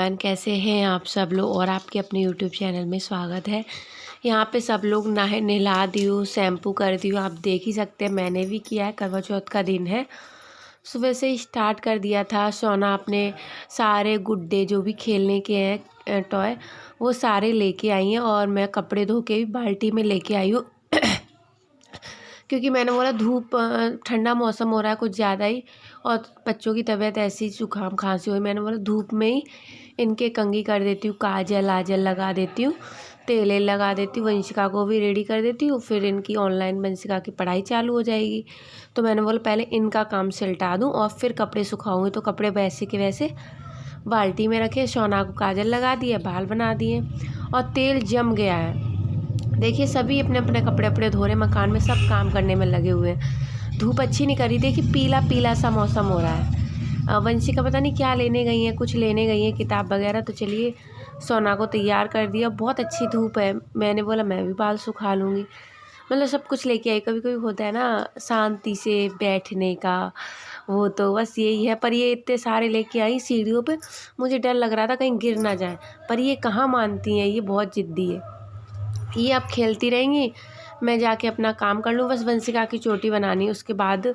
Everyone, कैसे हैं आप सब लोग। और आपके अपने यूट्यूब चैनल में स्वागत है। यहाँ पे सब लोग नहला दियो, शैम्पू कर दियो। आप देख ही सकते हैं, मैंने भी किया है। करवा चौथ का दिन है, सुबह से ही स्टार्ट कर दिया था। सोना अपने सारे गुड्डे जो भी खेलने के हैं टॉय, वो सारे लेके आई हैं। और मैं कपड़े धो के भी बाल्टी में लेके आई हूँ क्योंकि मैंने बोला धूप, ठंडा मौसम हो रहा है कुछ ज़्यादा ही, और बच्चों की तबीयत ऐसी जुकाम खांसी हुई। मैंने बोला धूप में ही इनके कंघी कर देती हूँ, काजल आजल लगा देती हूँ, तेल लगा देती हूँ। वंशिका को भी रेडी कर देती हूँ, फिर इनकी ऑनलाइन वंशिका की पढ़ाई चालू हो जाएगी। तो मैंने बोला पहले इनका काम सिलटा दूँ और फिर कपड़े सुखाऊँगी। तो कपड़े वैसे के वैसे बाल्टी में रखे, सोना को काजल लगा दिए, बाल बना दिए, और तेल जम गया है। देखिए सभी अपने अपने कपड़े धो रहे, मकान में सब काम करने में लगे हुए हैं। धूप अच्छी नहीं करी, देखिए पीला पीला सा मौसम हो रहा है। वंशिका पता नहीं क्या लेने गई हैं, कुछ लेने गई हैं किताब वगैरह। तो चलिए सोना को तैयार कर दिया। बहुत अच्छी धूप है, मैंने बोला मैं भी बाल सुखा लूँगी। मतलब सब कुछ लेके आई। कभी कभी होता है ना शांति से बैठने का, वो तो बस यही है। पर ये इतने सारे लेके आई सीढ़ियों पे, मुझे डर लग रहा था कहीं गिर ना जाए। पर ये कहाँ मानती हैं, ये बहुत ज़िद्दी है। ये अब खेलती रहेंगी, मैं जाके अपना काम कर लूँ। बस वंशिका की चोटी बनानी है, उसके बाद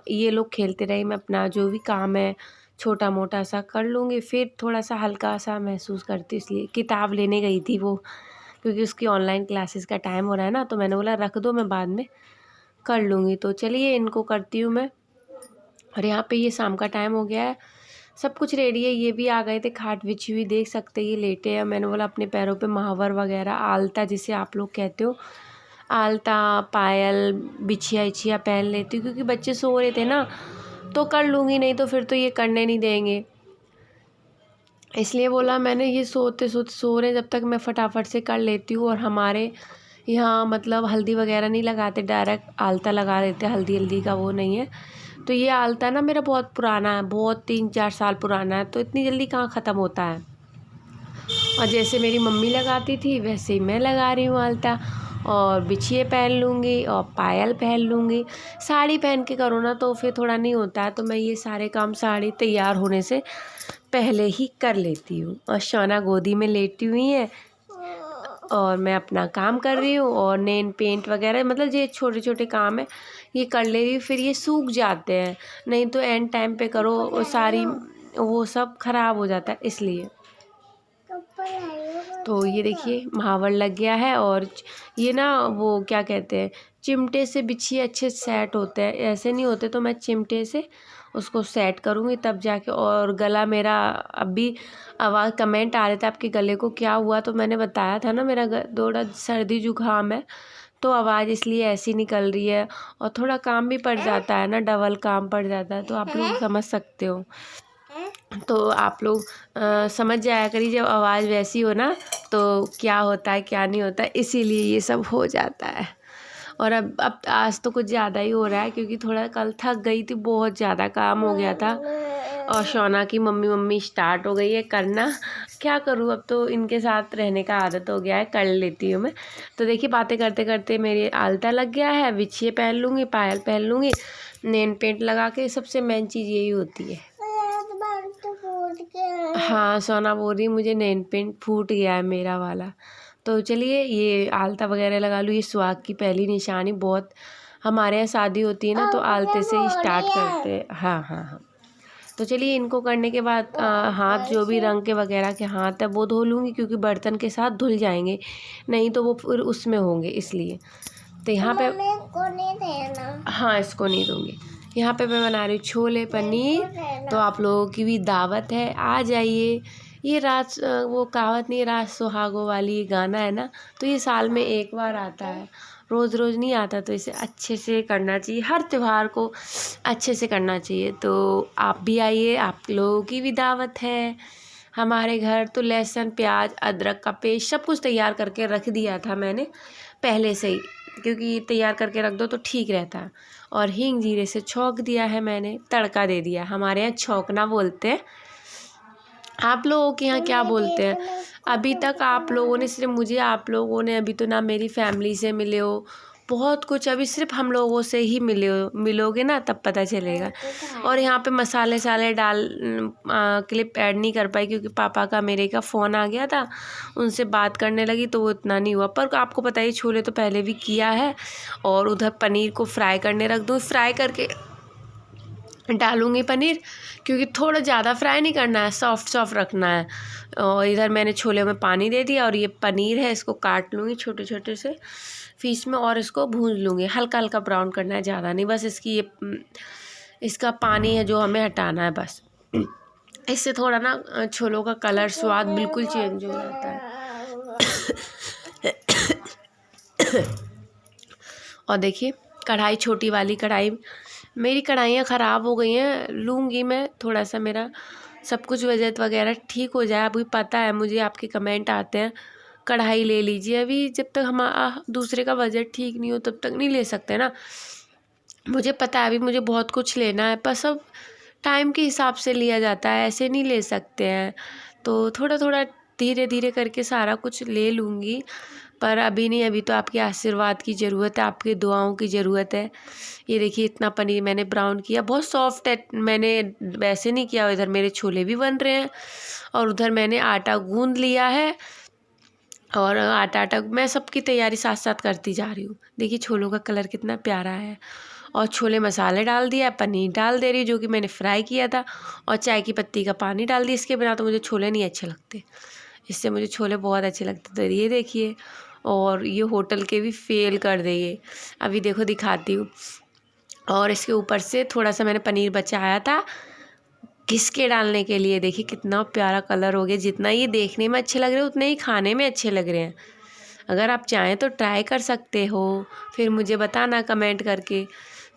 ये लोग खेलते रहे, मैं अपना जो भी काम है छोटा मोटा सा कर लूँगी। फिर थोड़ा सा हल्का सा महसूस करती, इसलिए किताब लेने गई थी वो, क्योंकि उसकी ऑनलाइन क्लासेस का टाइम हो रहा है ना। तो मैंने बोला रख दो, मैं बाद में कर लूँगी। तो चलिए इनको करती हूँ मैं। और यहाँ पे ये शाम का टाइम हो गया है, सब कुछ रेडी है। ये भी आ गए थे, खाट बिछी हुई देख सकते हैं, ये लेटे हैं। मैंने बोला अपने पैरों पे महावर वगैरह, आलता जिसे आप लोग कहते हो, आलता पायल बिछिया इछिया पहन लेती हूँ, क्योंकि बच्चे सो रहे थे ना, तो कर लूँगी, नहीं तो फिर तो ये करने नहीं देंगे। इसलिए बोला मैंने, ये सोते सोते सो रहे हैं, जब तक मैं फटाफट से कर लेती हूँ। और हमारे यहाँ मतलब हल्दी वगैरह नहीं लगाते, डायरेक्ट आलता लगा देते, हल्दी का वो नहीं है। तो ये आलता ना मेरा बहुत पुराना है, बहुत 3-4 साल पुराना है, तो इतनी जल्दी कहाँ ख़त्म होता है। और जैसे मेरी मम्मी लगाती थी वैसे ही मैं लगा रही हूँ आलता। और बिछिए पहन लूँगी और पायल पहन लूँगी। साड़ी पहन के करो ना तो फिर थोड़ा नहीं होता है, तो मैं ये सारे काम साड़ी तैयार होने से पहले ही कर लेती हूँ। और सोना गोदी में लेटी हुई है और मैं अपना काम कर रही हूँ। और नेल पेंट वगैरह, मतलब ये छोटे छोटे काम है ये कर ले रही हूँ। फिर ये सूख जाते हैं, नहीं तो एंड टाइम पे करो सारी वो सब ख़राब हो जाता है, इसलिए। तो ये देखिए महावर लग गया है। और ये ना वो क्या कहते हैं, चिमटे से बिछिए अच्छे सेट होते हैं, ऐसे नहीं होते। तो मैं चिमटे से उसको सेट करूँगी तब जाके। और गला मेरा अभी आवाज़ कमेंट आ रहे थे आपके गले को क्या हुआ, तो मैंने बताया था ना मेरा थोड़ा सर्दी जुकाम है, तो आवाज़ इसलिए ऐसी निकल रही है। और थोड़ा काम भी पड़ जाता है ना, डबल काम पड़ जाता है, तो आप लोग समझ सकते हो। तो आप लोग समझ जाया करिए जब आवाज़ वैसी हो ना, तो क्या होता है क्या नहीं होता है, इसीलिए ये सब हो जाता है। और अब आज तो कुछ ज़्यादा ही हो रहा है, क्योंकि थोड़ा कल थक गई थी, बहुत ज़्यादा काम हो गया था। और सोना की मम्मी स्टार्ट हो गई है करना। क्या करूँ, अब तो इनके साथ रहने का आदत हो गया है, कर लेती हूँ मैं। तो देखिए बातें करते करते मेरी आलता लग गया है, बिछिए पहन लूँगी, पायल पहन लूँगी, नेल पेंट लगा के। सबसे मेन चीज़ यही होती है। हाँ सोना बोल रही मुझे नेल पेंट फूट गया है मेरा वाला। तो चलिए ये आलता वगैरह लगा लूँ। ये सुहाग की पहली निशानी, बहुत हमारे यहाँ शादी होती है ना, तो आलते से ही स्टार्ट करते हैं। हाँ। तो चलिए इनको करने के बाद हाथ जो भी रंग के वगैरह के हाथ है वो धो लूँगी, क्योंकि बर्तन के साथ धुल जाएंगे, नहीं तो वो फिर उसमें होंगे, इसलिए। तो यहाँ पे हाँ इसको नहीं दूँगी। यहाँ पे मैं बना रही हूँ छोले पनीर। तो आप लोगों की भी दावत है, आ जाइए। ये रात वो कहावत नहीं, रात सुहागों वाली ये गाना है ना, तो ये साल में एक बार आता है, रोज़ रोज़ नहीं आता। तो इसे अच्छे से करना चाहिए, हर त्यौहार को अच्छे से करना चाहिए। तो आप भी आइए, आप लोगों की भी दावत है हमारे घर। तो लहसुन प्याज अदरक का पेस्ट सब कुछ तैयार करके रख दिया था मैंने पहले से ही, क्योंकि तैयार करके रख दो तो ठीक रहता है। और हींग जीरे से छौंक दिया है मैंने, तड़का दे दिया। हमारे यहाँ छौंकना बोलते हैं, आप लोगों के यहाँ क्या बोलते हैं। अभी तक आप लोगों ने सिर्फ मुझे, आप लोगों ने अभी तो ना मेरी फैमिली से मिले हो, बहुत कुछ अभी सिर्फ हम लोगों से ही मिलोगे ना तब पता चलेगा। और यहाँ पे मसाले क्लिप ऐड नहीं कर पाई क्योंकि पापा का मेरे का फ़ोन आ गया था, उनसे बात करने लगी तो वो इतना नहीं हुआ। पर आपको पता ही छोले तो पहले भी किया है। और उधर पनीर को फ्राई करने रख दूँ, फ्राई करके डालूँगी पनीर, क्योंकि थोड़ा ज़्यादा फ्राई नहीं करना है, सॉफ्ट रखना है। और इधर मैंने छोले में पानी दे दिया और ये पनीर है, इसको काट लूँगी छोटे छोटे से पीस में और इसको भून लूँगी। हल्का हल्का ब्राउन करना है, ज़्यादा नहीं, बस इसका पानी है जो हमें हटाना है बस। इससे थोड़ा ना छोलों का कलर स्वाद बिल्कुल चेंज हो जाता है। और देखिए कढ़ाई, छोटी वाली कढ़ाई, मेरी कढ़ाइयाँ ख़राब हो गई हैं, लूँगी मैं थोड़ा सा मेरा सब कुछ बजट वगैरह ठीक हो जाए। अभी पता है मुझे, आपके कमेंट आते हैं कढ़ाई ले लीजिए, अभी जब तक हम दूसरे का बजट ठीक नहीं हो तब तक नहीं ले सकते ना। मुझे पता है अभी मुझे बहुत कुछ लेना है, पर सब टाइम के हिसाब से लिया जाता है, ऐसे नहीं ले सकते हैं। तो थोड़ा थोड़ा धीरे धीरे करके सारा कुछ ले लूँगी, पर अभी नहीं, अभी तो आपके आशीर्वाद की ज़रूरत है, आपकी दुआओं की ज़रूरत है। ये देखिए इतना पनीर मैंने ब्राउन किया, बहुत सॉफ्ट है, मैंने वैसे नहीं किया। इधर मेरे छोले भी बन रहे हैं और उधर मैंने आटा गूँध लिया है और आटा मैं सबकी तैयारी साथ साथ करती जा रही हूँ। देखिए छोलों का कलर कितना प्यारा है। और छोले मसाले डाल दिया, पनीर डाल दे रही जो कि मैंने फ्राई किया था, और चाय की पत्ती का पानी डाल दिया। इसके बिना तो मुझे छोले नहीं अच्छे लगते, इससे मुझे छोले बहुत अच्छे लगते। तो ये देखिए, और ये होटल के भी फेल कर देंगे। अभी देखो दिखाती हूँ। और इसके ऊपर से थोड़ा सा मैंने पनीर बचाया था घिस के डालने के लिए। देखिए कितना प्यारा कलर हो गया। जितना ये देखने में अच्छे लग रहे हैं उतने ही खाने में अच्छे लग रहे हैं। अगर आप चाहें तो ट्राई कर सकते हो, फिर मुझे बताना कमेंट करके।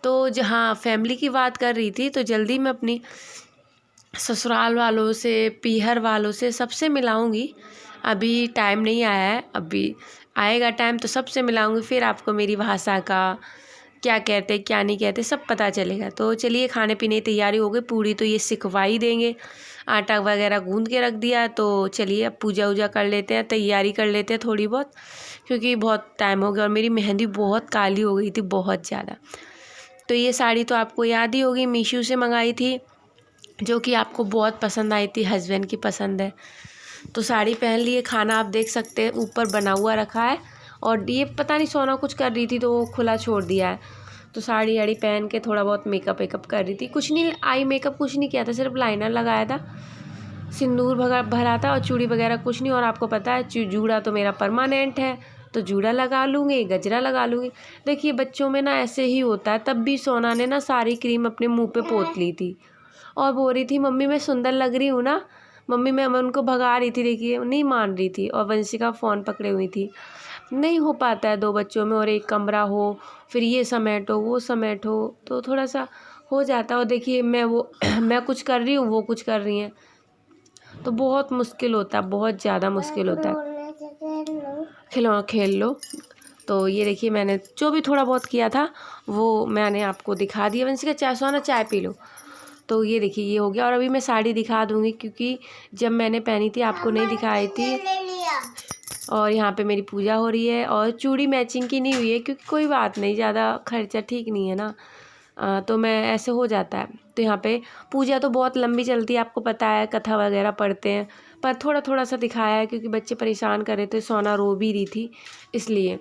तो जहाँ फैमिली की बात कर रही थी, तो जल्दी मैं अपनी ससुराल वालों से, पीहर वालों से सबसे मिलाऊंगी। अभी टाइम नहीं आया है, अभी आएगा टाइम तो सबसे मिलाऊंगी, फिर आपको मेरी भाषा का क्या कहते क्या नहीं कहते सब पता चलेगा। तो चलिए खाने पीने की तैयारी हो गई, पूरी तो ये सिकवा ही देंगे, आटा वगैरह गूंद के रख दिया। तो चलिए अब पूजा वूजा कर लेते हैं, तैयारी कर लेते हैं थोड़ी बहुत, क्योंकि बहुत टाइम हो गया और मेरी मेहंदी बहुत काली हो गई थी, बहुत ज़्यादा। तो ये साड़ी तो आपको याद ही होगी, मीशो से मंगाई थी, जो कि आपको बहुत पसंद आई थी, हस्बैंड की पसंद है। तो साड़ी पहन लिए, खाना आप देख सकते हैं ऊपर बना हुआ रखा है। और ये पता नहीं सोना कुछ कर रही थी तो वो खुला छोड़ दिया है। तो साड़ी आड़ी पहन के थोड़ा बहुत मेकअप वेकअप कर रही थी, कुछ नहीं, आई मेकअप कुछ नहीं किया था, सिर्फ लाइनर लगाया था, सिंदूर भरा था और चूड़ी वगैरह कुछ नहीं। और आपको पता है जूड़ा तो मेरा परमानेंट है, तो जूड़ा लगा लूँगी, गजरा लगा लूँगी। देखिए बच्चों में ना ऐसे ही होता है। तब भी सोना ने ना सारी क्रीम अपने मुँह पे पोत ली थी और बोल रही थी मम्मी मैं सुंदर लग रही हूँ ना, मम्मी मैं उनको भगा रही थी, देखिए नहीं मान रही थी। और वंशिका फ़ोन पकड़े हुई थी। नहीं हो पाता है 2 बच्चों में, और एक कमरा हो, फिर ये समेटो वो समेटो, तो थोड़ा सा हो जाता है। और देखिए मैं कुछ कर रही हूँ, वो कुछ कर रही हैं, तो बहुत मुश्किल होता है, बहुत ज़्यादा मुश्किल होता है। खेल लो। तो ये देखिए मैंने जो भी थोड़ा बहुत किया था वो मैंने आपको दिखा दिया। वंशिका चाय सोना चाय पी लो। तो ये देखिए ये हो गया। और अभी मैं साड़ी दिखा दूँगी, क्योंकि जब मैंने पहनी थी आपको नहीं दिखाई थी। और यहाँ पे मेरी पूजा हो रही है, और चूड़ी मैचिंग की नहीं हुई है, क्योंकि कोई बात नहीं, ज़्यादा खर्चा ठीक नहीं है ना, तो मैं ऐसे हो जाता है। तो यहाँ पे पूजा तो बहुत लंबी चलती है, आपको पता है, कथा वगैरह पढ़ते हैं, पर थोड़ा थोड़ा सा दिखाया है क्योंकि बच्चे परेशान कर रहे थे, सोना रो भी रही थी इसलिए।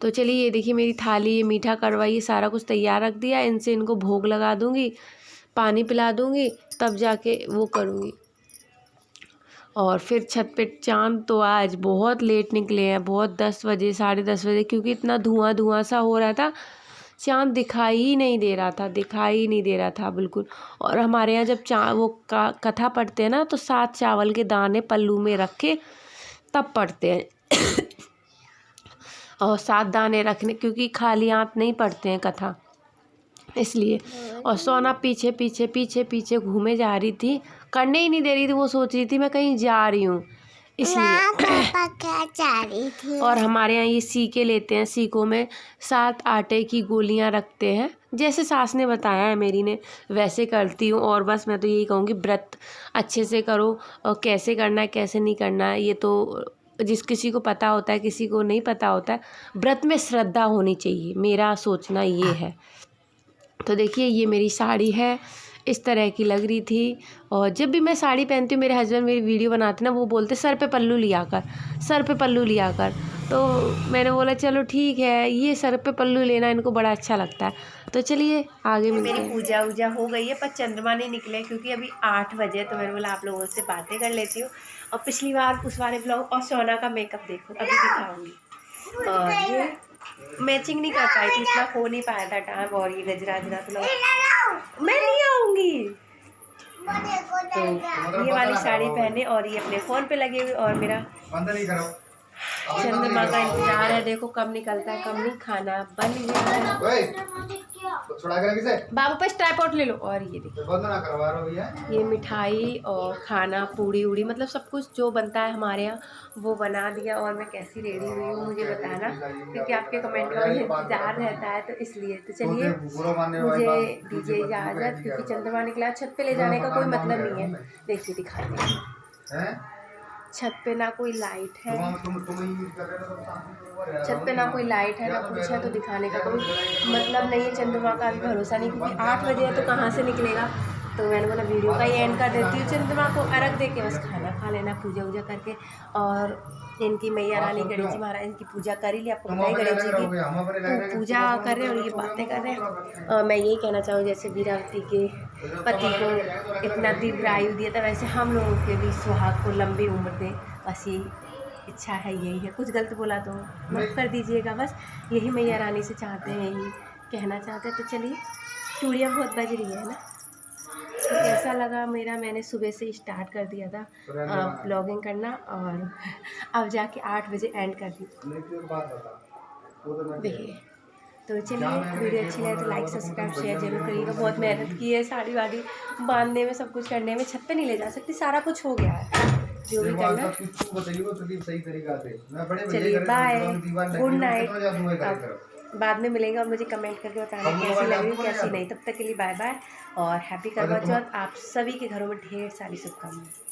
तो चलिए ये देखिए मेरी थाली, ये मीठा कड़वा, ये सारा कुछ तैयार रख दिया। इनसे इनको भोग लगा दूँगी, पानी पिला दूँगी, तब जाके वो करूँगी। और फिर छत पे चाँद तो आज बहुत लेट निकले हैं, बहुत 10 बजे 10:30 बजे, क्योंकि इतना धुआं सा हो रहा था, चाँद दिखाई ही नहीं दे रहा था, दिखाई ही नहीं दे रहा था बिल्कुल। और हमारे यहाँ जब कथा पढ़ते हैं ना, तो 7 चावल के दाने पल्लू में रख के तब पढ़ते हैं। और 7 दाने रखने, क्योंकि खाली हाथ नहीं पढ़ते हैं कथा, इसलिए। और सोना पीछे पीछे पीछे पीछे घूमे जा रही थी, करने ही नहीं दे रही थी, वो सोच रही थी मैं कहीं जा रही हूँ, इसलिए। पापा क्या जा रही थी। और हमारे यहाँ ये सीके लेते हैं, सीकों में 7 आटे की गोलियाँ रखते हैं, जैसे सास ने बताया है मेरी ने वैसे करती हूँ। और बस मैं तो यही कहूँगी व्रत अच्छे से करो, और कैसे करना है कैसे नहीं करना है ये तो जिस किसी को पता होता है, किसी को नहीं पता होता है। व्रत में श्रद्धा होनी चाहिए, मेरा सोचना ये है। तो देखिए ये मेरी साड़ी है, इस तरह की लग रही थी। और जब भी मैं साड़ी पहनती हूँ, मेरे हस्बैंड मेरी वीडियो बनाते ना, वो बोलते सर पे पल्लू लिया कर, सर पे पल्लू लिया कर। तो मैंने बोला चलो ठीक है, ये सर पे पल्लू लेना इनको बड़ा अच्छा लगता है। तो चलिए आगे मिलते हैं। मेरी पूजा वूजा हो गई है, पर चंद्रमा नहीं निकले क्योंकि अभी 8 बजे। तो मैंने बोला आप लोगों से बातें कर लेती हूँ। और पिछली बार उस वाले ब्लॉग और सोना का मेकअप देखो, अभी दिखाऊंगी। और ये मैचिंग नहीं कर पाई थी, इतना हो नहीं पाया था टाइम। और ये गजरा गजरा तो लगा, मैं नहीं आऊँगी। तो ये वाली साड़ी पहने और ये अपने फ़ोन पे लगे हुए, और मेरा चंद्रमा का इंतजार है। देखो कब निकलता है कब नहीं। खाना बन गया है। बाबू पास ट्राइपॉड ले लो। और ये देखो ये मिठाई और खाना, पूड़ी उड़ी, मतलब सब कुछ जो बनता है हमारे यहाँ वो बना दिया। और मैं कैसी रेडी हुई हूँ मुझे बताना, क्योंकि आपके कमेंट का मुझे इंतजार रहता है। तो इसलिए तो चलिए मुझे दीजिए इजाज़त, क्योंकि चंद्रमा निकला। छत पे ले जाने का कोई मतलब नहीं है। देखिए दिखाते हैं, छत पे ना कोई लाइट है, छत पे ना कोई लाइट है ना कुछ है, तो दिखाने का कोई मतलब नहीं है। चंद्रमा का अभी भरोसा नहीं, क्योंकि 8 बजे है तो कहाँ से निकलेगा। तो मैंने बोला वीडियो का ही एंड कर देती हूँ। चंद्रमा को अर्घ दे के बस खाना खा लेना, पूजा वूजा करके। और इनकी मैया रानी गणेश जी महाराज इनकी पूजा कर ही ली। आपको पता है गणेश जी की तो पूजा कर रहे हैं और ये बातें कर रहे हैं। मैं यही कहना चाहूँ, जैसे वीरावती के पति को इतना दीर्घ आयु दिया था, वैसे हम लोगों के भी सुहाग को लंबी उम्र दे। बस यही इच्छा है, यही है। कुछ गलत बोला तो माफ़ कर दीजिएगा, बस यही मैया रानी से चाहते हैं, यही कहना चाहते हैं। तो चलिए चूड़ियाँ बहुत बज रही है ना। तो कैसा लगा मेरा, मैंने सुबह से स्टार्ट कर दिया था ब्लॉगिंग करना, और अब जाके 8 बजे एंड कर दी। देखिए तो चलिए वीडियो अच्छी लगे तो लाइक सब्सक्राइब शेयर जरूर करिएगा। बहुत मेहनत की है साड़ी वाड़ी बांधने में, सब कुछ करने में। छत पे नहीं ले जा सकती, सारा कुछ हो गया है जो भी करना। चलिए बाय, गुड नाइट। बाद में मिलेंगे और मुझे कमेंट करके बताना कैसी लग रही कैसी नहीं। तब तक के लिए बाय बाय और हैप्पी करवा चौथ। आप सभी के घरों में ढेर सारी शुभकामनाएं।